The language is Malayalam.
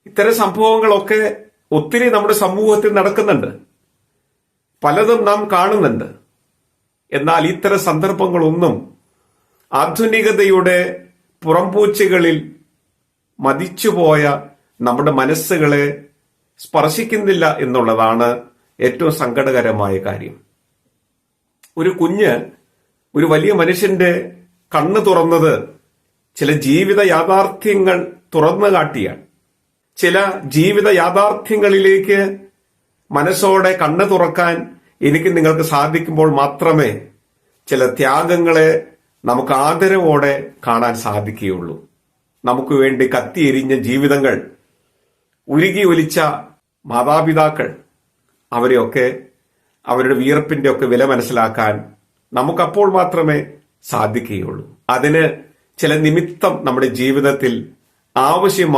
ഇത്തരം സംഭവങ്ങളൊക്കെ ഒത്തിരി നമ്മുടെ സമൂഹത്തിൽ നടക്കുന്നുണ്ട്, പലതും നാം കാണുന്നുണ്ട്. എന്നാൽ ഇത്തരം സന്ദർഭങ്ങളൊന്നും ആധുനികതയുടെ പുറംപൂച്ചുകളിൽ മതിച്ചുപോയ നമ്മുടെ മനസ്സുകളെ സ്പർശിക്കുന്നില്ല എന്നുള്ളതാണ് ഏറ്റവും സങ്കടകരമായ കാര്യം. ഒരു കുഞ്ഞ് ഒരു വലിയ മനുഷ്യന്റെ കണ്ണ് തുറന്നത് ചില ജീവിത യാഥാർത്ഥ്യങ്ങൾ തുറന്നു കാട്ടിയാണ്. ചില ജീവിത യാഥാർത്ഥ്യങ്ങളിലേക്ക് മനസ്സോടെ കണ്ണ് തുറക്കാൻ എനിക്ക് നിങ്ങൾക്ക് സാധിക്കുമ്പോൾ മാത്രമേ ചില ത്യാഗങ്ങളെ നമുക്ക് ആദരവോടെ കാണാൻ സാധിക്കുകയുള്ളൂ. നമുക്ക് വേണ്ടി കത്തിയെരിഞ്ഞ ജീവിതങ്ങൾ, ഉരുകി ഒലിച്ച മാതാപിതാക്കൾ, അവരെയൊക്കെ അവരുടെ വിയർപ്പിന്റെ ഒക്കെ വില മനസ്സിലാക്കാൻ നമുക്കപ്പോൾ മാത്രമേ സാധിക്കുകയുള്ളൂ. അതിന് ചില നിമിത്തം നമ്മുടെ ജീവിതത്തിൽ ആവശ്യമായി